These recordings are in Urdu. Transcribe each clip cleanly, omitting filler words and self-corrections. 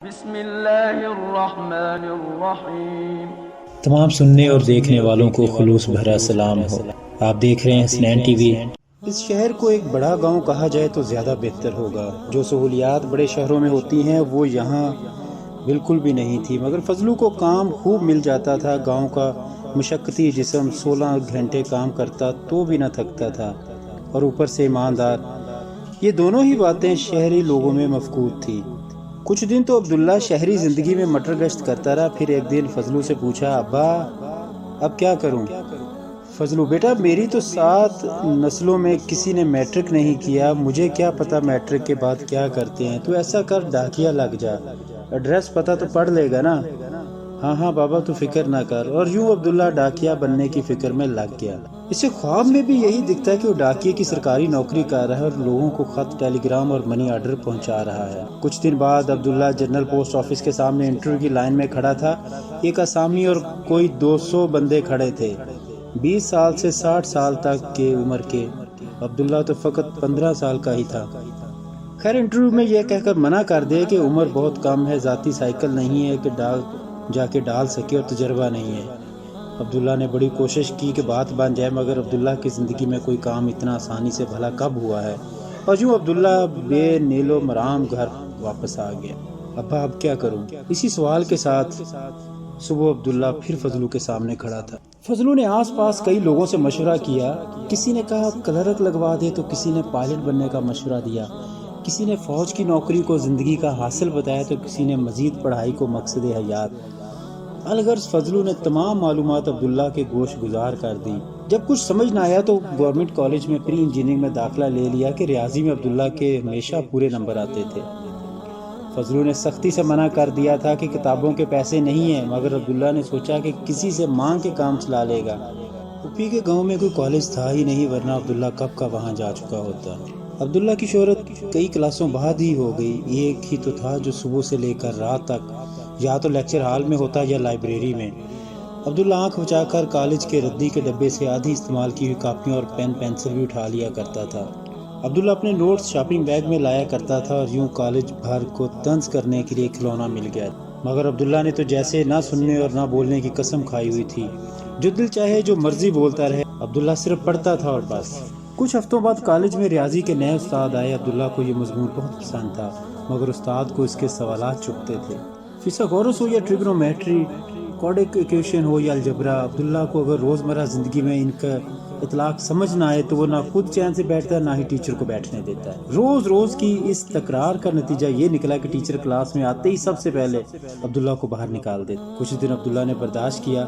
بسم اللہ الرحمن الرحیم۔ تمام سننے اور دیکھنے والوں کو خلوص بھرا سلام ہو۔ آپ دیکھ رہے ہیں حسنین ٹی وی۔ اس شہر کو ایک بڑا گاؤں کہا جائے تو زیادہ بہتر ہوگا۔ جو سہولیات بڑے شہروں میں ہوتی ہیں وہ یہاں بالکل بھی نہیں تھی، مگر فضلو کو کام خوب مل جاتا تھا۔ گاؤں کا مشقتی جسم 16 گھنٹے کام کرتا تو بھی نہ تھکتا تھا، اور اوپر سے ایماندار۔ یہ دونوں ہی باتیں شہری لوگوں میں مفقود تھی۔ کچھ دن تو عبداللہ شہری زندگی میں مٹر گشت کرتا رہا، پھر ایک دن فضلو سے پوچھا، ابا اب کیا کروں؟ فضلو: بیٹا، میری تو 7 نسلوں میں کسی نے میٹرک نہیں کیا، مجھے کیا پتا میٹرک کے بعد کیا کرتے ہیں۔ تو ایسا کر، ڈاکیا لگ جا، ایڈریس پتہ تو پڑھ لے گا نا۔ ہاں ہاں بابا، تو فکر نہ کر۔ اور یوں عبداللہ ڈاکیا بننے کی فکر میں لگ گیا۔ اسے خواب میں بھی یہی دکھتا ہے کہ وہ ڈاکیے کی سرکاری نوکری کر رہا ہے اور لوگوں کو خط، ٹیلی گرام اور منی آرڈر پہنچا رہا ہے۔ کچھ دن بعد عبداللہ جنرل پوسٹ آفس کے سامنے انٹرویو کی لائن میں کھڑا تھا۔ ایک آسامی اور کوئی 200 بندے کھڑے تھے، 20 سال سے 60 سال تک کے عمر کے۔ عبداللہ تو فقط 15 سال کا ہی تھا۔ خیر، انٹرویو میں یہ کہہ کر منع کر دے کہ عمر بہت کم ہے، ذاتی سائیکل نہیں ہے کہ جا کے ڈال سکے، اور تجربہ نہیں ہے۔ عبداللہ نے بڑی کوشش کی کہ بات بن جائے، مگر عبداللہ کی زندگی میں کوئی کام اتنا آسانی سے بھلا کب ہوا ہے؟ اور یوں عبداللہ بے نیل و مرام گھر واپس آ گیا۔ ابا اب کیا کروں؟ اسی سوال کے ساتھ صبح عبداللہ پھر فضلو کے سامنے کھڑا تھا۔ فضلو نے آس پاس کئی لوگوں سے مشورہ کیا۔ کسی نے کہا کلرک لگوا دے، تو کسی نے پائلٹ بننے کا مشورہ دیا، کسی نے فوج کی نوکری کو زندگی کا حاصل بتایا، تو کسی نے مزید پڑھائی کو مقصد حیات۔ الغرض فضلو نے تمام معلومات عبداللہ کے گوش گزار کر دی۔ جب کچھ سمجھ نہ آیا تو گورنمنٹ کالج میں پری انجینئرنگ میں داخلہ لے لیا کہ ریاضی میں عبداللہ کے ہمیشہ پورے نمبر آتے تھے۔ فضلو نے سختی سے منع کر دیا تھا کہ کتابوں کے پیسے نہیں ہیں، مگر عبداللہ نے سوچا کہ کسی سے مانگ کے کام چلا لے گا۔ پھوپھی کے گاؤں میں کوئی کالج تھا ہی نہیں، ورنہ عبداللہ کب کا وہاں جا چکا ہوتا۔ عبداللہ کی شہرت کئی کلاسوں بعد ہی ہو گئی۔ ایک ہی تو تھا جو صبح سے لے کر رات تک یا تو لیکچر ہال میں ہوتا یا لائبریری میں۔ عبداللہ آنکھ بچا کر کالج کے ردی کے ڈبے سے آدھی استعمال کی ہوئی کاپیاں اور پین پینسل بھی اٹھا لیا کرتا تھا۔ عبداللہ اپنے نوٹس شاپنگ بیگ میں لایا کرتا تھا، اور یوں کالج بھر کو طنز کرنے کے لیے کھلونا مل گیا۔ مگر عبداللہ نے تو جیسے نہ سننے اور نہ بولنے کی قسم کھائی ہوئی تھی۔ جو دل چاہے جو مرضی بولتا رہے، عبداللہ صرف پڑھتا تھا اور بس۔ کچھ ہفتوں بعد کالج میں ریاضی کے نئے استاد آئے۔ عبداللہ کو یہ مضمون بہت پسند تھا، مگر استاد کو اس کے سوالات چبھتے تھے۔ فیثاغورس ہو یا ٹریگنومیٹری، کوڈک ایکویشن ہو یا الجبرا، عبداللہ کو اگر روزمرہ زندگی میں ان کا اطلاق سمجھ نہ آئے تو وہ نہ خود چین سے بیٹھتا ہے، نہ ہی ٹیچر کو بیٹھنے دیتا ہے۔ روز روز کی اس تکرار کا نتیجہ یہ نکلا کہ ٹیچر کلاس میں آتے ہی سب سے پہلے عبداللہ کو باہر نکال دیتے۔ کچھ دن عبداللہ نے برداشت کیا،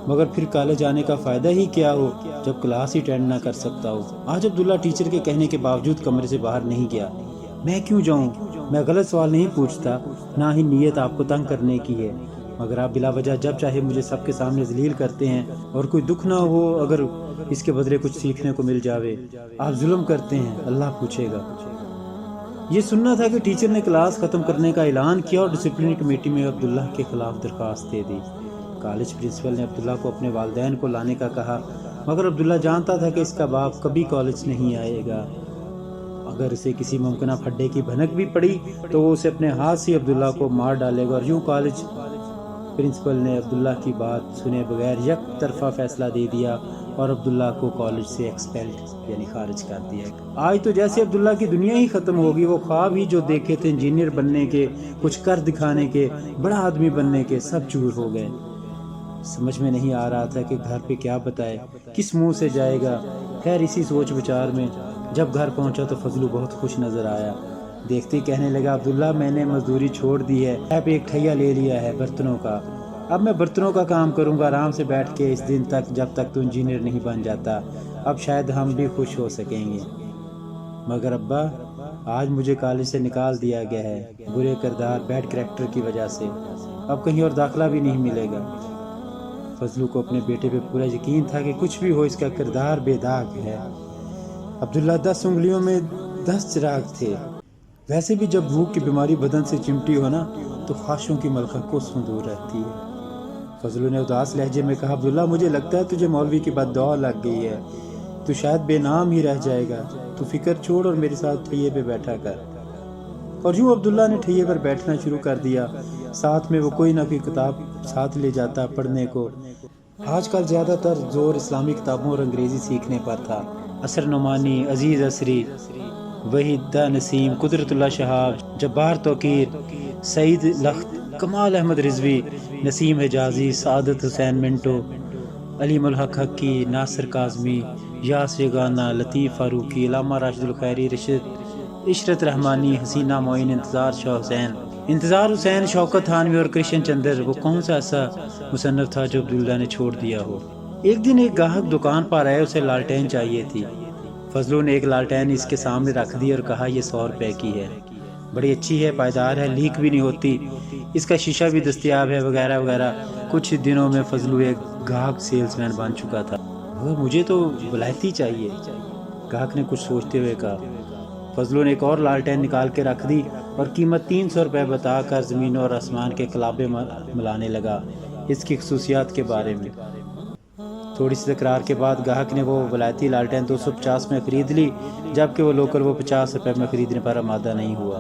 مگر پھر کالج آنے کا فائدہ ہی کیا ہو جب کلاس ہی اٹینڈ نہ کر سکتا ہو۔ آج عبداللہ ٹیچر کے کہنے کے باوجود کمرے سے باہر نہیں گیا۔ میں کیوں جاؤں؟ میں غلط سوال نہیں پوچھتا، نہ ہی نیت آپ کو تنگ کرنے کی ہے، مگر آپ بلا وجہ جب چاہے مجھے سب کے سامنے ذلیل کرتے ہیں، اور کوئی دکھ نہ ہو اگر اس کے بدلے کچھ سیکھنے کو مل جاوے۔ آپ ظلم کرتے ہیں، اللہ پوچھے گا۔ یہ سننا تھا کہ ٹیچر نے کلاس ختم کرنے کا اعلان کیا اور ڈسپلنری کمیٹی میں عبداللہ کے خلاف درخواست دے دی۔ کالج پرنسپل نے عبداللہ کو اپنے والدین کو لانے کا کہا، مگر عبداللہ جانتا تھا کہ اس کا باپ کبھی کالج نہیں آئے گا۔ اگر اسے کسی ممکنہ پھڈے کی بھنک بھی پڑی تو وہ اسے اپنے ہاتھ سے عبداللہ کو مار ڈالے گا۔ اور یوں کالج پرنسپل نے عبداللہ کی بات سنے بغیر یک طرفہ فیصلہ دے دیا اور عبداللہ کو کالج سے ایکسپیلڈ یعنی خارج کر دیا۔ آج تو جیسے عبداللہ کی دنیا ہی ختم ہوگی۔ وہ خواب ہی جو دیکھے تھے انجینئر بننے کے، کچھ کر دکھانے کے، بڑا آدمی بننے کے، سب چور ہو گئے۔ سمجھ میں نہیں آ رہا تھا کہ گھر پہ کیا بتائے، کس منہ سے جائے گا۔ خیر، اسی سوچ بچار میں جب گھر پہنچا تو فضلو بہت خوش نظر آیا۔ دیکھتے ہی کہنے لگا، عبداللہ میں نے مزدوری چھوڑ دی ہے، ایپ ایک ٹھیا لے لیا ہے برتنوں کا۔ اب میں برتنوں کا کام کروں گا آرام سے بیٹھ کے، اس دن تک جب تک تو انجینئر نہیں بن جاتا۔ اب شاید ہم بھی خوش ہو سکیں گے۔ مگر ابا، آج مجھے کالج سے نکال دیا گیا ہے، برے کردار، بیڈ کریکٹر کی وجہ سے۔ اب کہیں اور داخلہ بھی نہیں ملے گا۔ فضلو کو اپنے بیٹے پہ پورا یقین تھا کہ کچھ بھی ہو اس کا کردار بے داغ ہے۔ عبداللہ 10 انگلیوں میں 10 چراغ تھے۔ ویسے بھی جب بھوک کی بیماری بدن سے چمٹی ہو نا تو خواہشوں کی ملکہ کوسوں دور رہتی ہے۔ فضلو نے اداس لہجے میں کہا، عبداللہ مجھے لگتا ہے تجھے مولوی کی بد دعا لگ گئی ہے، تو شاید بے نام ہی رہ جائے گا۔ تو فکر چھوڑ اور میرے ساتھ ٹھیے پہ بیٹھا کر۔ اور یوں عبداللہ نے ٹھیے پر بیٹھنا شروع کر دیا، ساتھ میں وہ کوئی نہ کوئی کتاب ساتھ لے جاتا پڑھنے کو۔ آج کل زیادہ تر زور اسلامی کتابوں اور انگریزی سیکھنے پر تھا۔ اثر نعمانی، عزیز عصری، وحیدہ نسیم، قدرت اللہ شہاب، جبار توقیر، سعید لخت، کمال احمد رضوی، نسیم حجازی، سعادت حسین منٹو، علیم الحق حقی، ناصر کاظمی، یاس یگانہ، لطیف فاروقی، علامہ راشد الخیری، عشرت رحمانی، حسینہ معین، انتظار حسین، شوکت تھانوی اور کرشن چندر۔ وہ کون سا ایسا مصنف تھا جو عبداللہ نے چھوڑ دیا ہو؟ ایک دن ایک گاہک دکان پر آئے، اسے لالٹین چاہیے تھی۔ فضلو نے ایک لالٹین اس کے سامنے رکھ دی اور کہا یہ 100 روپے کی ہے، بڑی اچھی ہے، پائیدار ہے، لیک بھی نہیں ہوتی، اس کا شیشہ بھی دستیاب ہے، وغیرہ وغیرہ۔ کچھ دنوں میں فضلو ایک گاہک سیلز مین بن چکا تھا۔ مجھے تو ولایتی چاہیے، گاہک نے کچھ سوچتے ہوئے کہا۔ فضلو نے ایک اور لالٹین نکال کے رکھ دی اور قیمت 300 روپے بتا کر زمین اور آسمان کے کلابے ملانے لگا اس کی خصوصیات کے بارے میں۔ تھوڑی سی تکرار کے بعد گاہک نے وہ ولایتی لالٹین 250 میں خرید لی، جبکہ وہ لوکل وہ 50 روپے میں خریدنے پر آمادہ نہیں ہوا۔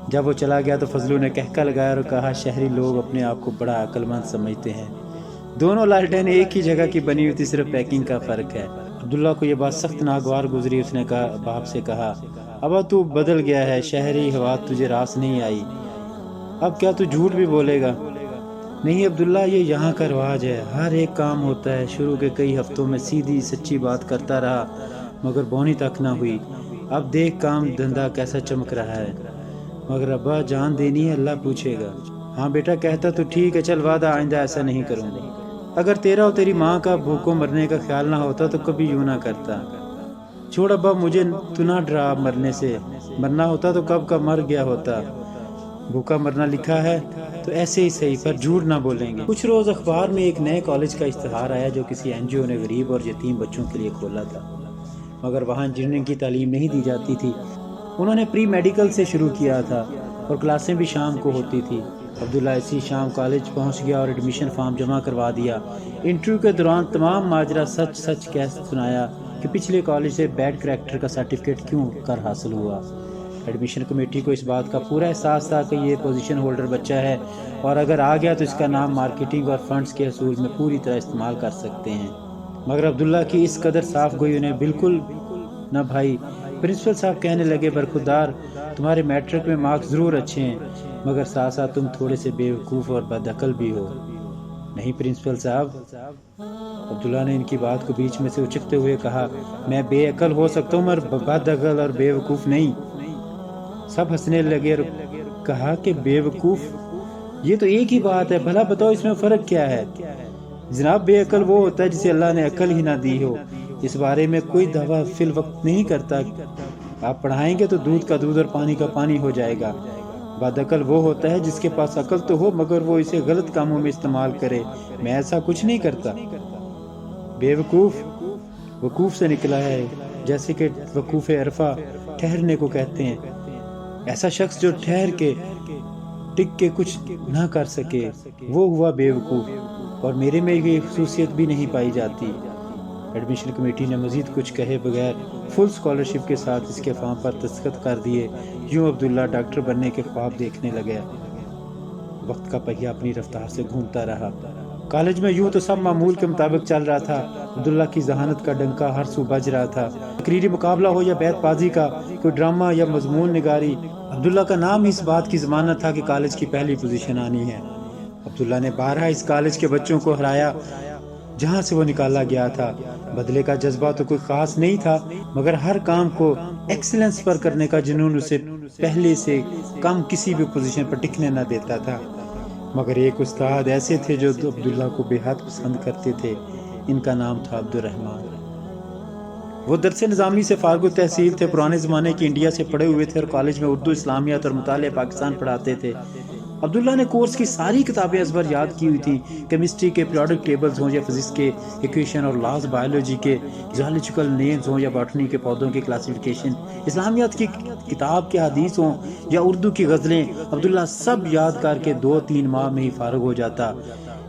جب وہ چلا گیا تو فضلو نے کہکا لگایا اور کہا شہری لوگ اپنے آپ کو بڑا عقل مند سمجھتے ہیں، دونوں لالٹین ایک ہی جگہ کی بنی ہوئی تھی، صرف پیکنگ کا فرق ہے۔ عبداللہ کو یہ بات سخت ناگوار گزری۔ اس نے کہا باپ سے کہا ابا تو بدل گیا ہے، شہری ہوا تجھے راس نہیں آئی، اب کیا تو جھوٹ بھی بولے گا؟ نہیں عبداللہ، یہ یہاں کا رواج ہے، ہر ایک کام ہوتا ہے۔ شروع کے کئی ہفتوں میں سیدھی سچی بات کرتا رہا مگر بونی تک نہ ہوئی، اب دیکھ کام دھندا کیسا چمک رہا ہے۔ مگر ابا جان دینی ہے، اللہ پوچھے گا۔ ہاں بیٹا کہتا تو ٹھیک ہے، چل وعدہ آئندہ ایسا نہیں کروں گا۔ اگر تیرا اور تیری ماں کا بھوکوں مرنے کا خیال نہ ہوتا تو کبھی یوں نہ کرتا۔ چھوڑ ابا، مجھے تو نہ ڈرا مرنے سے، مرنا ہوتا تو کب کا مر گیا ہوتا۔ بھوکا مرنا لکھا ہے تو ایسے ہی صحیح، پر جھوٹ نہ بولیں گے۔ کچھ روز اخبار میں ایک نئے کالج کا اشتہار آیا جو کسی NGO نے غریب اور یتیم بچوں کے لیے کھولا تھا، مگر وہاں انجینئرنگ کی تعلیم نہیں دی جاتی تھی۔ انہوں نے پری میڈیکل سے شروع کیا تھا اور کلاسیں بھی شام کو ہوتی تھی۔ عبداللہ اسی شام کالج پہنچ گیا اور ایڈمیشن فارم جمع کروا دیا۔ انٹرویو کے دوران تمام ماجرا سچ کہہ سنایا کہ پچھلے کالج سے بیڈ کریکٹر کا سرٹیفکیٹ کیوں کر حاصل ہوا۔ ایڈمیشن کمیٹی کو اس بات کا پورا احساس تھا کہ یہ پوزیشن ہولڈر بچہ ہے اور اگر آ گیا تو اس کا نام مارکیٹنگ اور فنڈز کے حصول میں پوری طرح استعمال کر سکتے ہیں۔ مگر عبداللہ کی اس قدر صاف گوئی انہیں بالکل نہ بھائی۔ پرنسپل صاحب کہنے لگے برخودار تمہارے میٹرک میں مارکس ضرور اچھے ہیں مگر ساتھ ساتھ تم تھوڑے سے بیوقوف اور بدعقل بھی ہو۔ نہیں پرنسپل صاحب، عبداللہ نے ان کی بات کو بیچ میں سے اچکتے ہوئے کہا، میں بے عقل ہو سکتا ہوں مگر بدعقل اور بیوقوف نہیں۔ سب ہنسنے لگے اور کہا کہ بیوقوف یہ تو ایک ہی بات ہے، بھلا بتاؤ اس میں فرق کیا ہے؟ جناب بے عقل وہ ہوتا ہے جسے اللہ نے عقل ہی نہ دی ہو، اس بارے میں کوئی دعویٰ فی الوقت نہیں کرتا۔ آپ پڑھائیں گے تو دودھ کا دودھ اور پانی کا پانی ہو جائے گا۔ بدعقل وہ ہوتا ہے جس کے پاس عقل تو ہو مگر وہ اسے غلط کاموں میں استعمال کرے، میں ایسا کچھ نہیں کرتا۔ بیوقوف وقوف سے نکلا ہے، جیسے کہ وقوف عرفہ ٹھہرنے کو کہتے ہیں۔ ایسا شخص جو ٹھہر کے ٹک کے کچھ نہ کر سکے وہ ہوا بیوقوف، اور میرے میں یہ خصوصیت بھی نہیں پائی جاتی۔ ایڈمیشن کمیٹی نے مزید کچھ کہے بغیر فل اسکالرشپ کے ساتھ اس کے فارم پر دستخط کر دیے۔ یوں عبداللہ ڈاکٹر بننے کے خواب دیکھنے لگے۔ وقت کا پہیہ اپنی رفتار سے گھومتا رہا۔ کالج میں یوں تو سب معمول کے مطابق چل رہا تھا۔ عبداللہ کی ذہانت کا ڈنکا ہر سو بج رہا تھا۔ تقریری مقابلہ ہو یا بیت بازی کا، کوئی ڈرامہ یا مضمون نگاری، عبداللہ کا نام اس بات کی ضمانت تھا کہ کالج کی پہلی پوزیشن آنی ہے۔ عبداللہ نے بارہا اس کالج کے بچوں کو ہرایا جہاں سے وہ نکالا گیا تھا۔ بدلے کا جذبہ تو کوئی خاص نہیں تھا مگر ہر کام کو ایکسلنس پر کرنے کا جنون اسے پہلے سے کم کسی بھی پوزیشن پر ٹکنے نہ دیتا تھا۔ مگر ایک استاد ایسے تھے جو عبداللہ کو بے حد پسند کرتے تھے، ان کا نام تھا عبدالرحمن۔ وہ درس نظامی سے فارغ التحصیل تھے، پرانے زمانے کی انڈیا سے پڑھے ہوئے تھے اور کالج میں اردو، اسلامیات اور مطالعہ پاکستان پڑھاتے تھے۔ عبداللہ نے کورس کی ساری کتابیں ازبر یاد کی ہوئی تھیں، کیمسٹری کے پیریوڈک ٹیبلز ہوں یا فزکس کے ایکویشن اور لاز، بایولوجی کے زوالوجیکل نیمز ہوں یا باٹنی کے پودوں کی کلاسیفیکیشن، اسلامیات کی کتاب کے حدیث ہوں یا اردو کی غزلیں، عبداللہ سب یاد کر کے 2-3 ماہ میں ہی فارغ ہو جاتا۔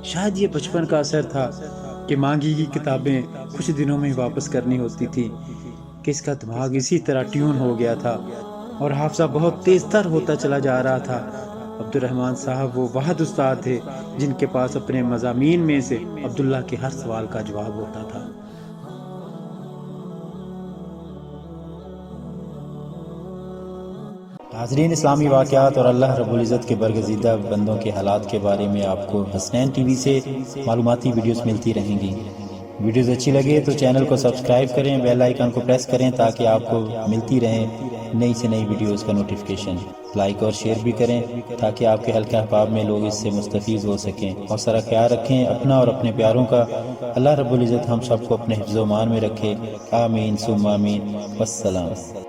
شاید یہ بچپن کا اثر تھا کہ مانگی کی کتابیں کچھ دنوں میں ہی واپس کرنی ہوتی تھی کہ اس کا دماغ اسی طرح ٹیون ہو گیا تھا۔ اور حافظہ بہت تیز تر ہوتا چلا جا رہا تھا۔ عبد الرحمن صاحب وہ واحد استاد تھے جن کے پاس اپنے مضامین میں سے عبداللہ کے ہر سوال کا جواب ہوتا تھا۔ حاضرین، اسلامی واقعات اور اللہ رب العزت کے برگزیدہ بندوں کے حالات کے بارے میں آپ کو حسنین ٹی وی سے معلوماتی ویڈیوز ملتی رہیں گی۔ ویڈیوز اچھی لگے تو چینل کو سبسکرائب کریں، بیل آئیکن کو پریس کریں تاکہ آپ کو ملتی رہیں نئی سے نئی ویڈیوز کا نوٹیفیکیشن۔ لائک اور شیئر بھی کریں تاکہ آپ کے حلقہ احباب میں لوگ اس سے مستفیض ہو سکیں۔ اور سارا خیال رکھیں اپنا اور اپنے پیاروں کا۔ اللہ رب العزت ہم سب کو اپنے حفظ و امان میں رکھے، آمین ثم آمین۔ والسلام۔